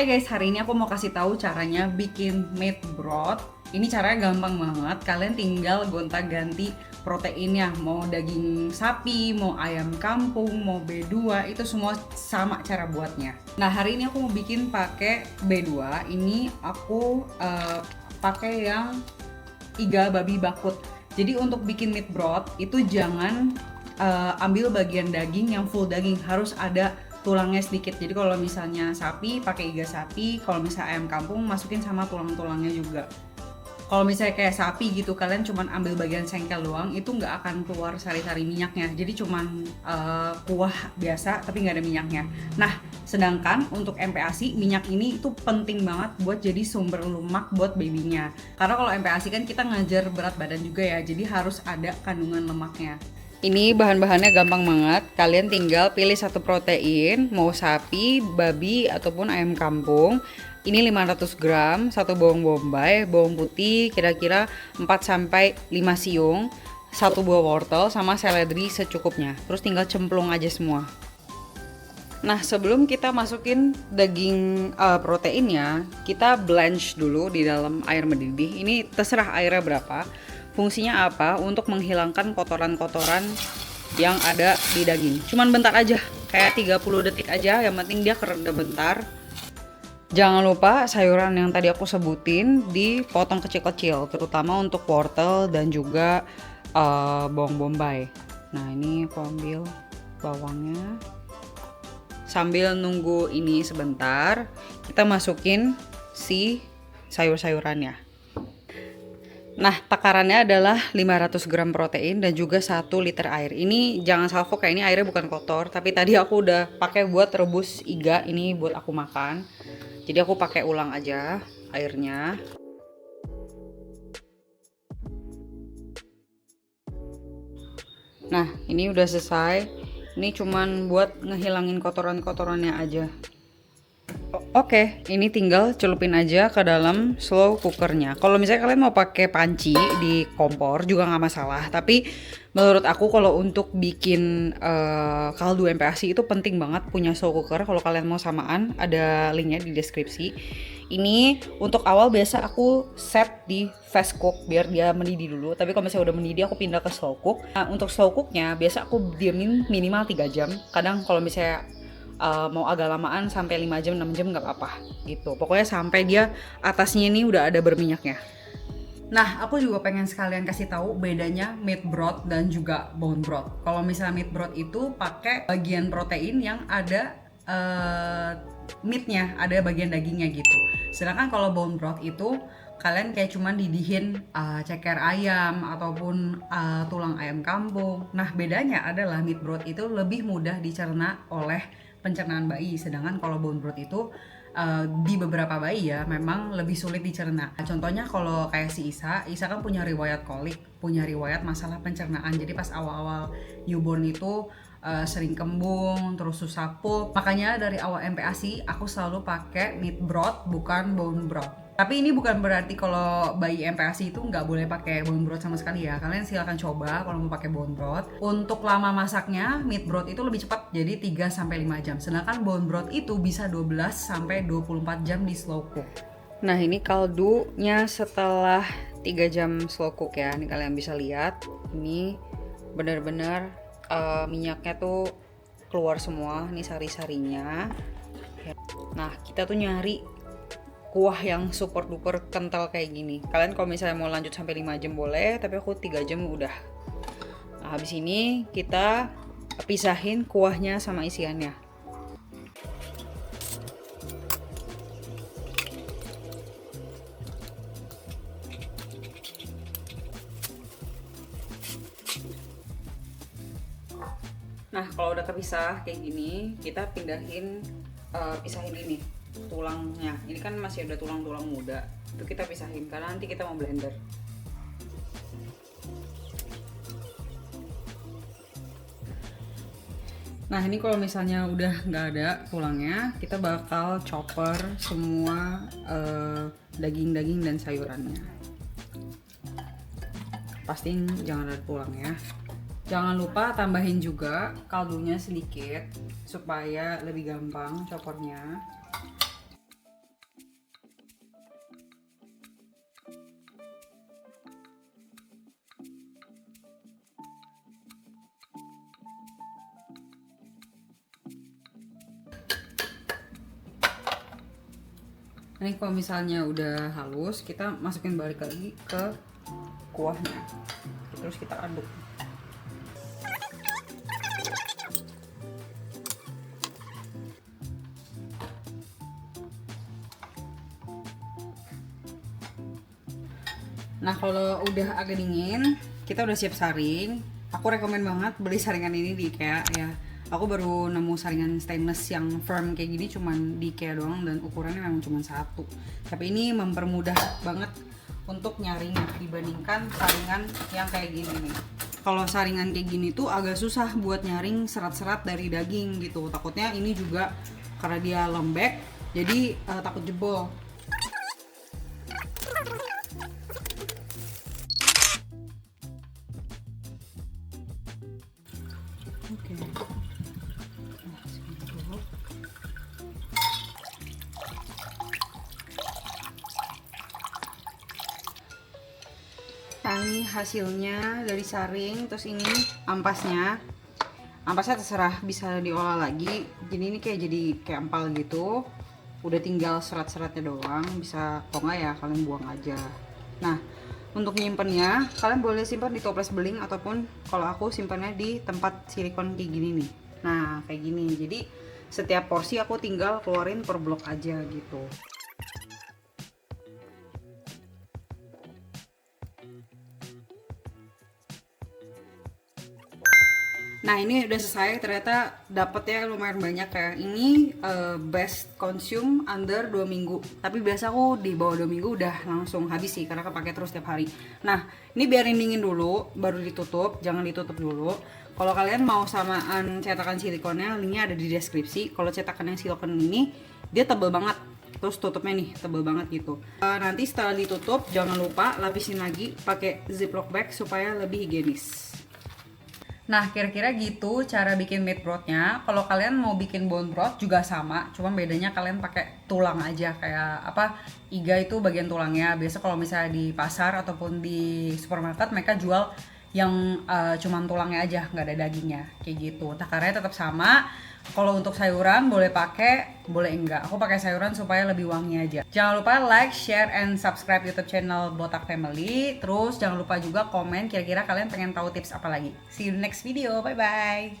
Hai guys, hari ini aku mau kasih tahu caranya bikin meat broth. Ini caranya gampang banget. Kalian tinggal gonta-ganti proteinnya. Mau daging sapi, mau ayam kampung, mau B2, itu semua sama cara buatnya. Nah, hari ini aku mau bikin pakai B2. Ini aku pakai yang iga babi bakut. Jadi untuk bikin meat broth itu jangan ambil bagian daging yang full daging, harus ada tulangnya sedikit. Jadi kalau misalnya sapi pakai iga sapi, kalau misalnya ayam kampung masukin sama tulang-tulangnya juga. Kalau misalnya kayak sapi gitu, kalian cuman ambil bagian sengkel doang, itu nggak akan keluar sari-sari minyaknya. Jadi cuman kuah biasa tapi nggak ada minyaknya. Nah, sedangkan untuk MPASI, minyak ini itu penting banget buat jadi sumber lemak buat babynya. Karena kalau MPASI kan kita ngajar berat badan juga ya, jadi harus ada kandungan lemaknya. Ini bahan-bahannya gampang banget. Kalian tinggal pilih satu protein, mau sapi, babi, ataupun ayam kampung. Ini 500 gram, satu bawang bombay, bawang putih kira-kira 4-5 siung, satu buah wortel, sama seledri secukupnya. Terus tinggal cemplung aja semua. Nah, sebelum kita masukin daging proteinnya, kita blanch dulu di dalam air mendidih. Ini terserah airnya berapa. Fungsinya apa? Untuk menghilangkan kotoran-kotoran yang ada di daging. Cuman bentar aja, kayak 30 detik aja, yang penting dia kerendam bentar. Jangan lupa sayuran yang tadi aku sebutin dipotong kecil-kecil, terutama untuk wortel dan juga bawang bombay. Nah, ini aku ambil bawangnya. Sambil nunggu ini sebentar, kita masukin si sayur-sayurannya. Nah, takarannya adalah 500 gram protein dan juga 1 liter air. Ini jangan salvo, kayak ini airnya bukan kotor, tapi tadi aku udah pakai buat rebus iga, ini buat aku makan. Jadi aku pakai ulang aja airnya. Nah, ini udah selesai. Ini cuman buat ngehilangin kotoran-kotorannya aja. Oke, ini tinggal celupin aja ke dalam slow cookernya. Kalau misalnya kalian mau pakai panci di kompor juga nggak masalah. Tapi menurut aku kalau untuk bikin kaldu MPASI itu penting banget punya slow cooker. Kalau kalian mau samaan, ada linknya di deskripsi. Ini untuk awal biasa aku set di fast cook biar dia mendidih dulu. Tapi kalau misalnya udah mendidih aku pindah ke slow cook. Nah, untuk slow cooknya biasa aku diamin minimal 3 jam. Kadang kalau misalnya mau agak lamaan sampai 5 jam 6 jam nggak apa-apa gitu. Pokoknya sampai dia atasnya ini udah ada berminyaknya. Nah, aku juga pengen sekalian kasih tahu bedanya meat broth dan juga bone broth. Kalau misalnya meat broth itu pakai bagian protein yang ada meatnya, ada bagian dagingnya gitu. Sedangkan kalau bone broth itu kalian kayak cuman didihin ceker ayam ataupun tulang ayam kampung. Nah, bedanya adalah meat broth itu lebih mudah dicerna oleh pencernaan bayi, sedangkan kalau bone broth itu di beberapa bayi ya memang lebih sulit dicerna. Contohnya kalau kayak si Isa kan punya riwayat kolik, punya riwayat masalah pencernaan. Jadi pas awal-awal newborn itu sering kembung, terus susah pup. Makanya dari awal MPASI aku selalu pakai meat broth bukan bone broth. Tapi ini bukan berarti kalau bayi MPASI itu nggak boleh pakai bone broth sama sekali ya. Kalian silakan coba kalau mau pakai bone broth. Untuk lama masaknya, meat broth itu lebih cepat, jadi 3-5 jam. Sedangkan bone broth itu bisa 12-24 jam di slow cook. Nah, ini kaldunya setelah 3 jam slow cook ya. Ini kalian bisa lihat. Ini benar-benar minyaknya tuh keluar semua. Ini sari-sarinya. Nah, kita tuh nyari kuah yang super duper kental kayak gini. Kalian kalau misalnya mau lanjut sampai 5 jam boleh, tapi aku 3 jam udah. Nah, habis ini kita pisahin kuahnya sama isiannya. Nah, kalau udah kepisah kayak gini, kita pisahin ini tulangnya. Ini kan masih ada tulang-tulang muda, itu kita pisahin karena nanti kita mau blender. Nah, ini kalau misalnya udah nggak ada tulangnya, kita bakal chopper semua daging-daging dan sayurannya. Pastiin jangan ada tulangnya. Jangan lupa tambahin juga kaldunya sedikit supaya lebih gampang choppernya. Ini kalau misalnya udah halus, kita masukin balik lagi ke kuahnya. Terus kita aduk. Nah, kalau udah agak dingin, kita udah siap saring. Aku rekomen banget beli saringan ini di IKEA ya. Aku baru nemu saringan stainless yang firm kayak gini cuman di IKEA doang dan ukurannya memang cuma satu. Tapi ini mempermudah banget untuk nyaring dibandingkan saringan yang kayak gini nih. Kalau saringan kayak gini tuh agak susah buat nyaring serat-serat dari daging gitu. Takutnya ini juga karena dia lembek, jadi takut jebol. Oke. Nah, ini hasilnya dari saring. Terus ini ampasnya. Ampasnya terserah, bisa diolah lagi. Jadi ini kayak empal gitu. Udah tinggal serat-seratnya doang. Bisa, kok nggak ya kalian buang aja. Nah, untuk nyimpennya kalian boleh simpan di toples beling ataupun kalau aku simpannya di tempat silikon kayak gini nih. Nah, kayak gini. Jadi setiap porsi aku tinggal keluarin per blok aja gitu. Nah, ini udah selesai, ternyata dapetnya lumayan banyak ya. Ini best consume under 2 minggu. Tapi biasa aku di bawah 2 minggu udah langsung habis sih karena kepake terus tiap hari. Nah, ini biarin dingin dulu baru ditutup, jangan ditutup dulu. Kalau kalian mau samaan cetakan silikonnya, linknya ada di deskripsi. Kalau cetakan yang silikon ini dia tebel banget. Terus tutupnya nih tebel banget gitu. Nanti setelah ditutup jangan lupa lapisin lagi pakai ziplock bag supaya lebih higienis. Nah, kira-kira gitu cara bikin meat brothnya. Kalau kalian mau bikin bone broth juga sama, cuma bedanya kalian pakai tulang aja. Kayak apa, iga itu bagian tulangnya. Biasa kalau misalnya di pasar ataupun di supermarket mereka jual yang cuman tulangnya aja, nggak ada dagingnya kayak gitu. Takarannya tetap sama. Kalau untuk sayuran boleh pakai, boleh enggak. Aku pakai sayuran supaya lebih wangi aja. Jangan lupa like, share, and subscribe YouTube channel Botak Family. Terus jangan lupa juga komen kira-kira kalian pengen tahu tips apa lagi. See you next video. Bye bye.